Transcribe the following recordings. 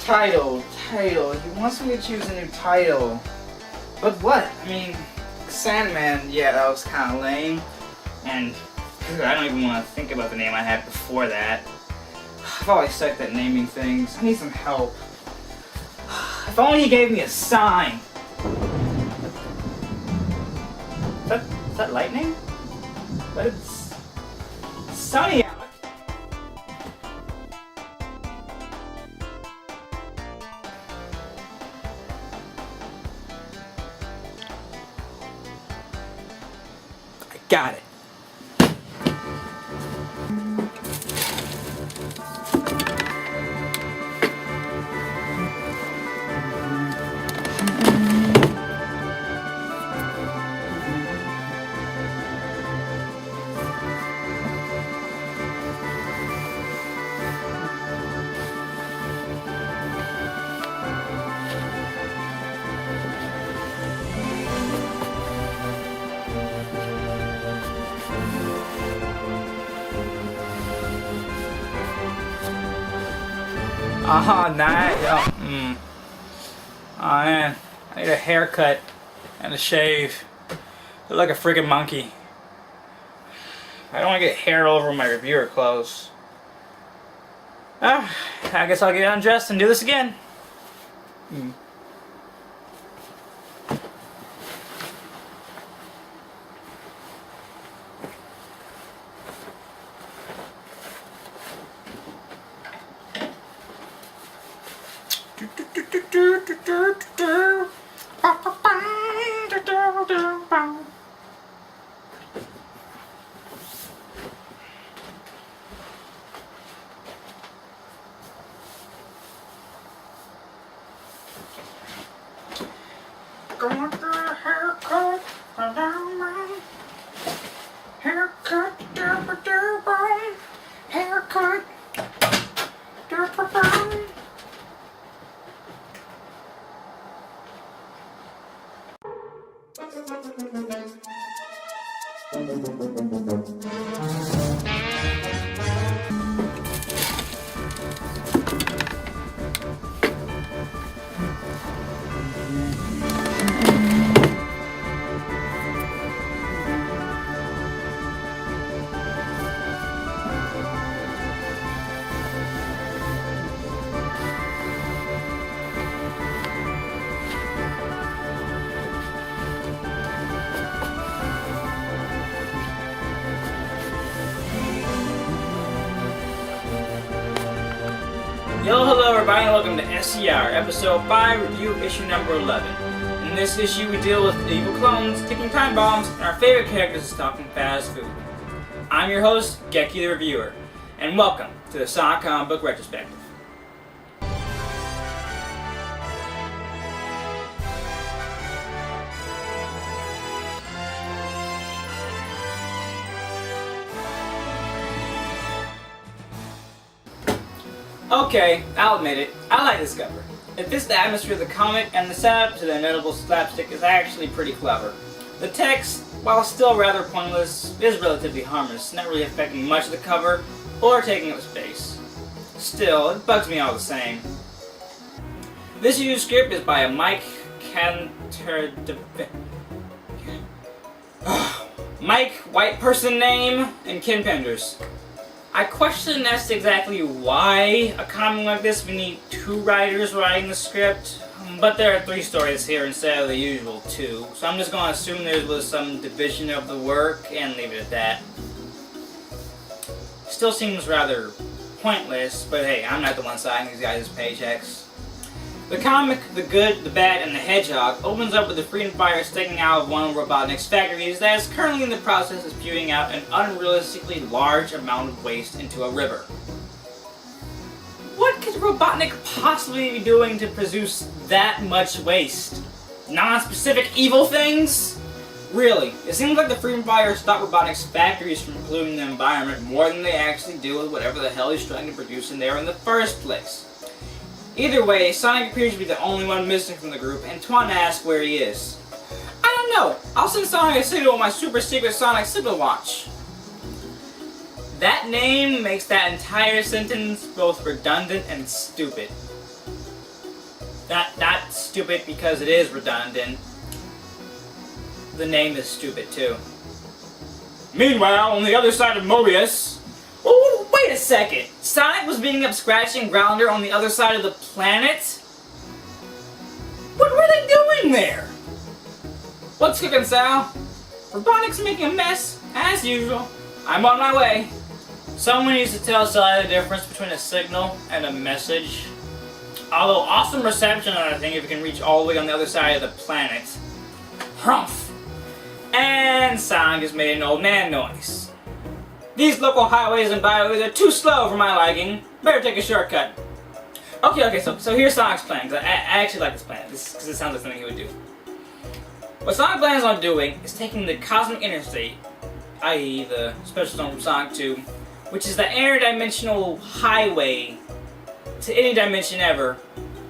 Title. He wants me to choose a new title. But what? I mean, Sandman, yeah, that was kind of lame. And I don't even want to think about the name I had before that. I've always sucked at naming things. I need some help. If only he gave me a sign. Is that lightning? But it's sunny out. I got it. Oh, nice. Oh, oh man, I need a haircut and a shave. Look like a freaking monkey. I don't want to get hair all over my reviewer clothes. I guess I'll get undressed and do this again. Gonna get a haircut, haircut, haircut, Yo, hello everybody, and welcome to SCR, Episode 5, Review Issue Number 11. In this issue, we deal with evil clones, ticking time bombs, and our favorite characters stalking fast food. I'm your host, Geki the Reviewer, and welcome to the Sonic Comic Book Retrospective. Okay, I'll admit it, I like this cover. It fits the atmosphere of the comic, and the setup to the inevitable slapstick is actually pretty clever. The text, while still rather pointless, is relatively harmless, not really affecting much of the cover or taking up space. Still, it bugs me all the same. This issue's script is by Mike Mike, white person name, and Ken Penders. I question as to exactly why a comic like this we need two writers writing the script, but there are 3 stories here instead of the usual 2, so I'm just going to assume there was some division of the work and leave it at that. Still seems rather pointless, but hey, I'm not the one signing these guys' paychecks. The comic, The Good, the Bad, and the Hedgehog opens up with the Freedom Fire sticking out of one of Robotnik's factories that is currently in the process of spewing out an unrealistically large amount of waste into a river. What could Robotnik possibly be doing to produce that much waste? Non-specific evil things? Really, it seems like the Freedom Fire stop Robotnik's factories from polluting the environment more than they actually do with whatever the hell he's trying to produce in there in the first place. Either way, Sonic appears to be the only one missing from the group, and Twan asks where he is. I don't know, I'll send Sonic a signal with my super secret Sonic signal watch. That name makes that entire sentence both redundant and stupid. Not stupid because it is redundant. The name is stupid too. Meanwhile, on the other side of Mobius... Oh, wait a second! Sonic was beating up Scratchy and Grounder on the other side of the planet? What were they doing there? What's cooking, Sal? Robotnik's making a mess, as usual. I'm on my way. Someone needs to tell Sally the difference between a signal and a message. Although awesome reception on a thing if it can reach all the way on the other side of the planet. Humph! And Sonic has made an old man noise. These local highways and byways are too slow for my liking. Better take a shortcut. Okay, so here's Sonic's plan, because I actually like this plan, because it sounds like something he would do. What Sonic plans on doing is taking the Cosmic Interstate, i.e. the Special Zone from Sonic 2, which is the interdimensional highway to any dimension ever,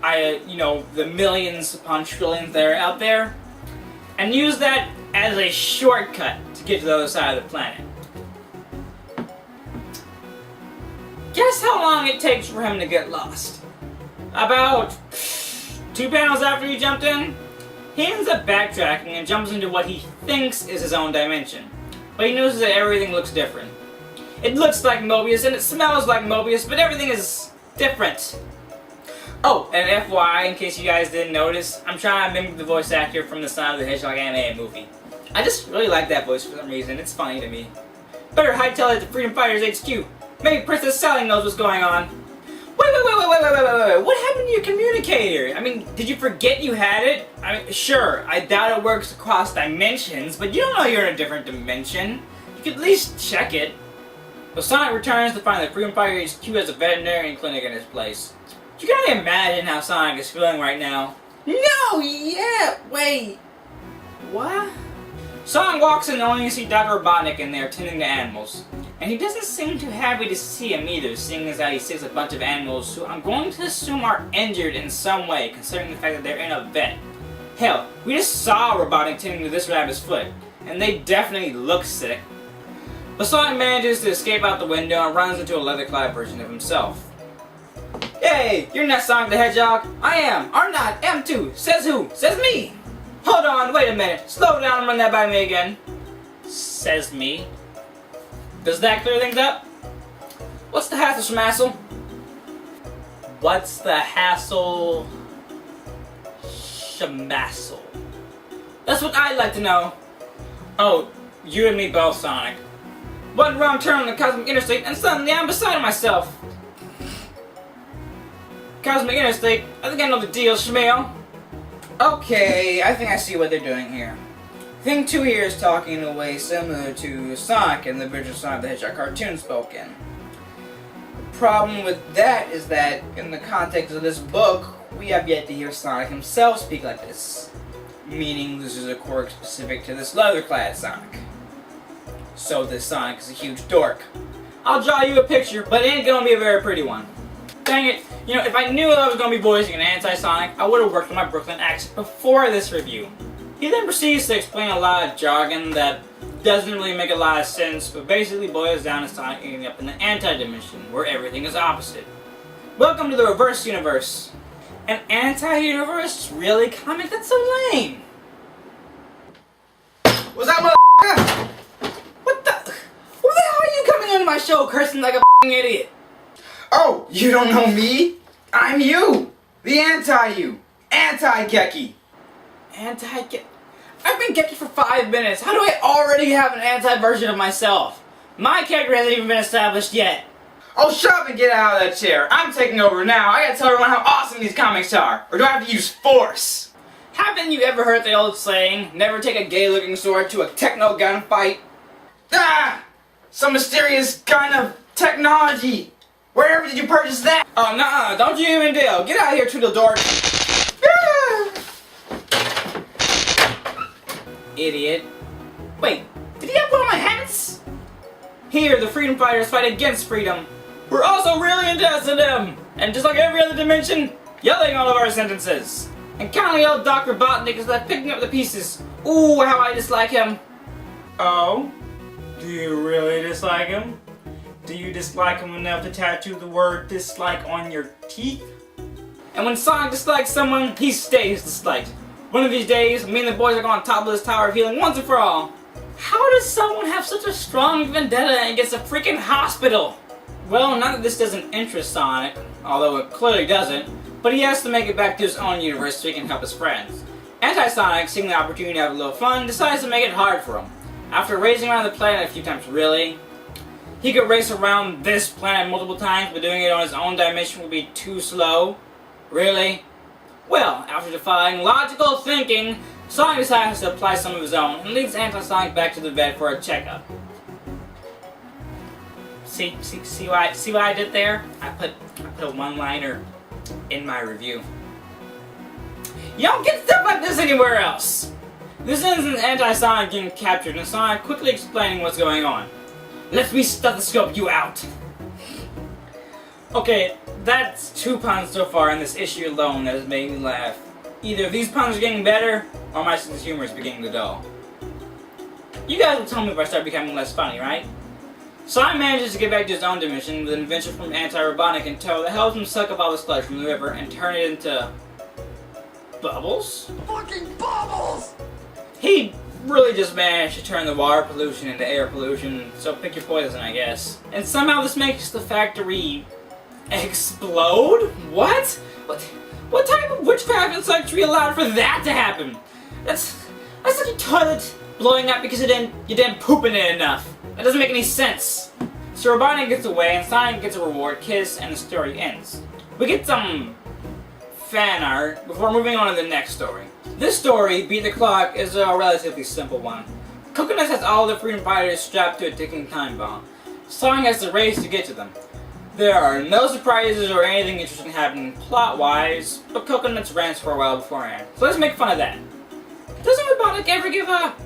the millions upon trillions that are out there, and use that as a shortcut to get to the other side of the planet. Guess how long it takes for him to get lost? About 2 panels after he jumped in, he ends up backtracking and jumps into what he thinks is his own dimension. But he notices that everything looks different. It looks like Mobius and it smells like Mobius, but everything is different. Oh, and FYI, in case you guys didn't notice, I'm trying to mimic the voice actor from the Sonic the Hedgehog anime movie. I just really like that voice for some reason, it's funny to me. Better hightail it to Freedom Fighters HQ. Maybe Princess Sally knows what's going on. Wait, what happened to your communicator? I mean, did you forget you had it? I mean, sure, I doubt it works across dimensions, but you don't know you're in a different dimension. You could at least check it. So Sonic returns to find that Freedom Fighter HQ has a veterinarian clinic in his place. You can only imagine how Sonic is feeling right now. No, yeah, wait. What? Sonic walks in only to see Dr. Robotnik in there tending to animals. And he doesn't seem too happy to see him either, seeing as that he sees a bunch of animals who I'm going to assume are injured in some way, considering the fact that they're in a vet. Hell, we just saw Robotnik tending to this rabbit's foot, and they definitely look sick. But Sonic manages to escape out the window and runs into a leather-clad version of himself. Hey, you're not Sonic the Hedgehog. I am. Are not. Am too. Says who? Says me. Hold on, wait a minute. Slow down and run that by me again. Says me. Does that clear things up? What's the hassle, Schmassel? What's the hassle, Schmassel? That's what I'd like to know. Oh, you and me both, Sonic. One wrong turn on the Cosmic Interstate and suddenly I'm beside myself. Cosmic Interstate, I think I know the deal, Schmail. Okay, I think I see what they're doing here. Thing 2 here is talking in a way similar to Sonic in the original Sonic the Hedgehog cartoon spoke in. The problem with that is that, in the context of this book, we have yet to hear Sonic himself speak like this. Meaning this is a quirk specific to this leather-clad Sonic. So this Sonic is a huge dork. I'll draw you a picture, but it ain't gonna be a very pretty one. Dang it, if I knew I was gonna be voicing an anti-Sonic, I would have worked on my Brooklyn accent before this review. He then proceeds to explain a lot of jargon that doesn't really make a lot of sense, but basically boils down to Sonic ending up in the anti-dimension, where everything is opposite. Welcome to the reverse universe. An anti-universe? Really, comic? That's so lame. What's that motherfucker? What the hell are you coming into my show cursing like a f***ing idiot? Oh, you don't know me? I'm you! The anti-you! Anti-Geki! Anti-Geki? I've been Geki for 5 minutes. How do I already have an anti-version of myself? My character hasn't even been established yet. Oh, shut up and get out of that chair. I'm taking over now. I gotta tell everyone how awesome these comics are. Or do I have to use force? Haven't you ever heard the old saying, never take a gay-looking sword to a techno gunfight? Ah! Some mysterious kind of technology. Wherever did you purchase that? Oh, nuh-uh. Don't you even dare. Get out of here, Tweedledork. Idiot. Wait, did he have one of my hats? Here, the freedom fighters fight against freedom. We're also really interested in them. And just like every other dimension, yelling all of our sentences. And kindly old Dr. Robotnik is left picking up the pieces. Ooh, how I dislike him. Oh? Do you really dislike him? Do you dislike him enough to tattoo the word dislike on your teeth? And when Sonic dislikes someone, he stays disliked. One of these days, me and the boys are going on top of this tower of healing once and for all. How does someone have such a strong vendetta against a freaking hospital? Well, not that this doesn't interest Sonic, although it clearly doesn't, but he has to make it back to his own universe so he can help his friends. Anti-Sonic, seeing the opportunity to have a little fun, decides to make it hard for him. After racing around the planet a few times, really? He could race around this planet multiple times, but doing it on his own dimension would be too slow? Really? Well, after defying logical thinking, Sonic decides to apply some of his own and leads Anti-Sonic back to the vet for a checkup. See what I did there? I put a one-liner in my review. You don't get stuff like this anywhere else! This ends in Anti-Sonic getting captured and Sonic quickly explaining what's going on. Let me stethoscope you out! Okay, that's 2 puns so far in this issue alone that has made me laugh. Either these puns are getting better, or my sense of humor is beginning to dull. You guys will tell me if I start becoming less funny, right? Sonic manages to get back to his own dimension with an invention from Anti-Robotnik in tow that helps him suck up all the sludge from the river and turn it into... bubbles? Fucking bubbles! He really just managed to turn the water pollution into air pollution, so pick your poison, I guess. And somehow this makes the factory... explode? What? What type of witchcraft and surgery allowed for that to happen? That's like a toilet blowing up because you didn't poop in it enough. That doesn't make any sense. So Robotnik gets away and Sonic gets a reward kiss and the story ends. We get some fan art before moving on to the next story. This story, Beat the Clock, is a relatively simple one. Coconut has all the freedom fighters strapped to a ticking time bomb. Sonic has to race to get to them. There are no surprises or anything interesting happening plot-wise, but Coconut's rants for a while beforehand. So let's make fun of that. Doesn't Robotnik ever give up?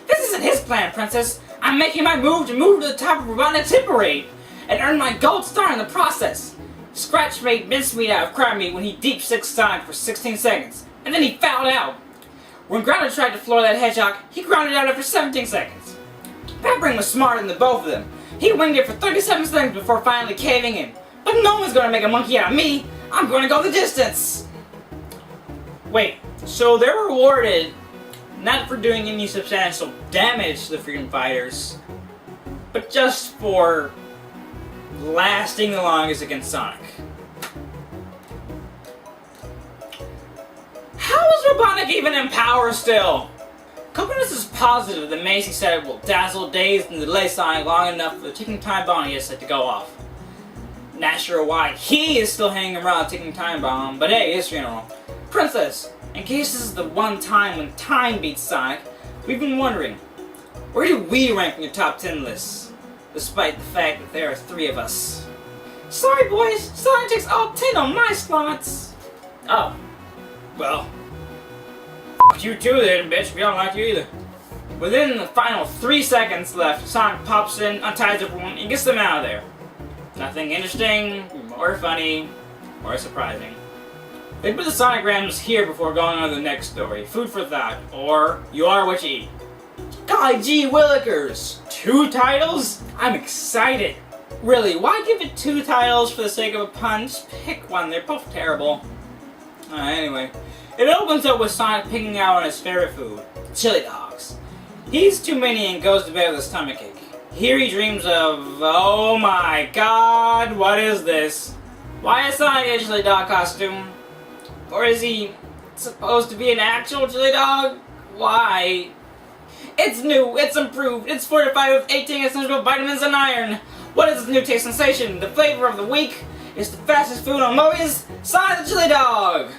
This isn't his plan, Princess. I'm making my move to the top of Robotnik's hit parade and earn my gold star in the process. Scratch made mincemeat out of crab meat when he deep sixed Sonic for 16 seconds, and then he fouled out. When Grounder tried to floor that hedgehog, he grounded out after 17 seconds. Peppering was smarter than the both of them. He winged it for 37 seconds before finally caving in. But no one's gonna make a monkey out of me. I'm gonna go the distance. Wait, so they're rewarded not for doing any substantial damage to the freedom fighters, but just for lasting the longest against Sonic. How is Robotnik even in power still? Coconut is positive that Macy said it will dazzle, daze, and delay Sonic long enough for the ticking time bomb he has set to go off. Not sure why he is still hanging around the ticking time bomb, but hey, his funeral. Princess, in case this is the one time when time beats Sonic, we've been wondering, where do we rank in your top 10 lists? Despite the fact that there are 3 of us. Sorry boys, Sonic takes all 10 on my slots. Oh, well. You too then, bitch. We don't like you either. Within the final 3 seconds left, Sonic pops in, unties everyone, and gets them out of there. Nothing interesting, or funny, or surprising. They put the Sonograms here before going on to the next story. Food for thought, or you are what you eat. Golly gee willikers! 2 titles? I'm excited! Really, why give it 2 titles for the sake of a pun? Just pick one, they're both terrible. Anyway. It opens up with Sonic picking out on his favorite food, chili dogs. He eats too many and goes to bed with a stomachache. Here he dreams of, oh my god, what is this? Why is Sonic in a chili dog costume? Or is he supposed to be an actual chili dog? Why? It's new, it's improved, it's fortified with 18 essential vitamins and iron. What is this new taste sensation? The flavor of the week is the fastest food on Moe's Sonic the Chili Dog.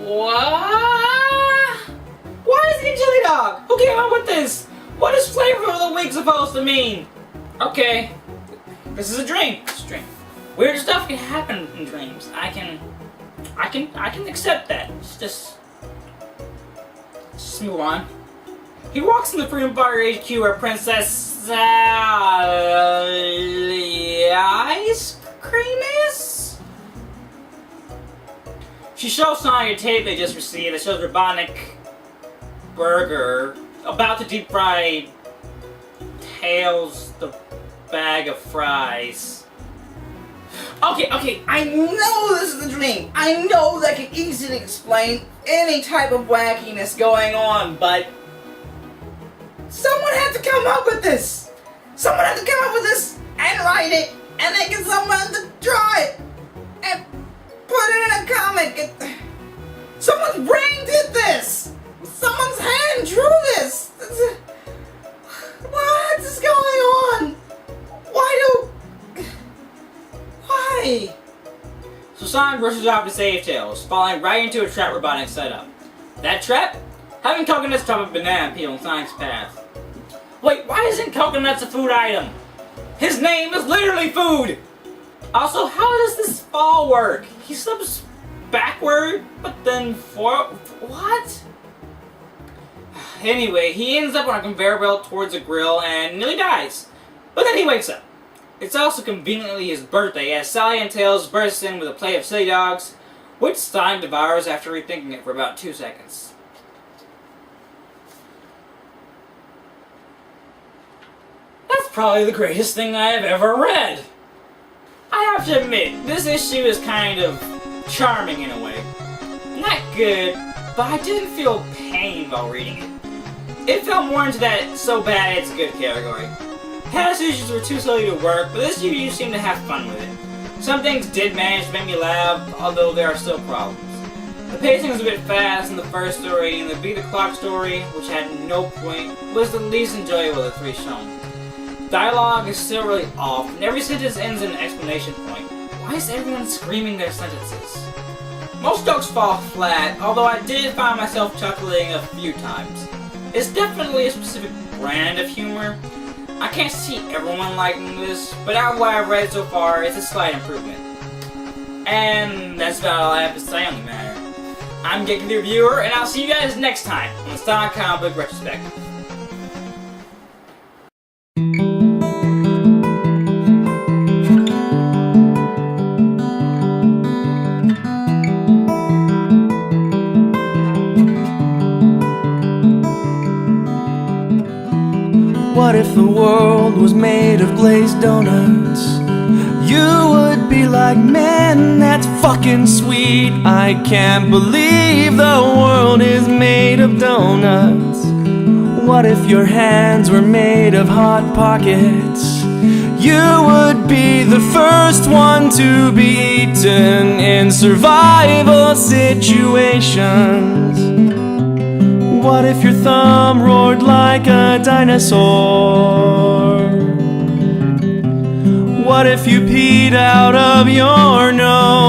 What? Why is he a chili dog? Who came up with this? What is flavor of the week supposed to mean? Okay, this is a dream. It's a dream. Weird stuff can happen in dreams. I can accept that. Just move on. He walks in the Freedom Fighter HQ where Princess Sally Ice Cream is. She shows Sonic a tape they just received that shows Robotnik Burger about to deep fry Tails the bag of fries. Okay, I know this is a dream. I know that can easily explain any type of wackiness going on, but someone had to come up with this. Someone had to come up with this and write it, and then get someone to draw it and put it in a comic. Someone's brain did this. Someone's hand drew this. What is going on? Why? So Sonic rushes off to save Tails, falling right into a trap robotic setup. That trap? Having coconuts drop a banana peel in Sonic's path. Wait, why isn't coconuts a food item? His name is literally food! Also, how does this fall work? He slips backward, but then forward. What? Anyway, he ends up on a conveyor belt towards a grill and nearly dies. But then he wakes up. It's also conveniently his birthday as Sally and Tails burst in with a plate of silly dogs, which Sonic devours after rethinking it for about 2 seconds. That's probably the greatest thing I have ever read! I have to admit, this issue is kind of charming in a way. Not good, but I didn't feel pain while reading it. It fell more into that so bad it's good category. Past issues were too silly to work, but this issue seemed to have fun with it. Some things did manage to make me laugh, although there are still problems. The pacing was a bit fast in the first story, and the Beat the Clock story, which had no point, was the least enjoyable of the 3 shown. Dialogue is still really off, and every sentence ends in an exclamation point. Why is everyone screaming their sentences? Most jokes fall flat, although I did find myself chuckling a few times. It's definitely a specific brand of humor. I can't see everyone liking this, but out of what I've read so far, it's a slight improvement. And that's about all I have to say on the matter. I'm Geek the Reviewer, and I'll see you guys next time on the Sonic Comic Book Retrospective. What if the world was made of glazed donuts? You would be like, man, that's fucking sweet. I can't believe the world is made of donuts. What if your hands were made of hot pockets? You would be the first one to be eaten in survival situations. What if your thumb roared like a dinosaur? What if you peed out of your nose?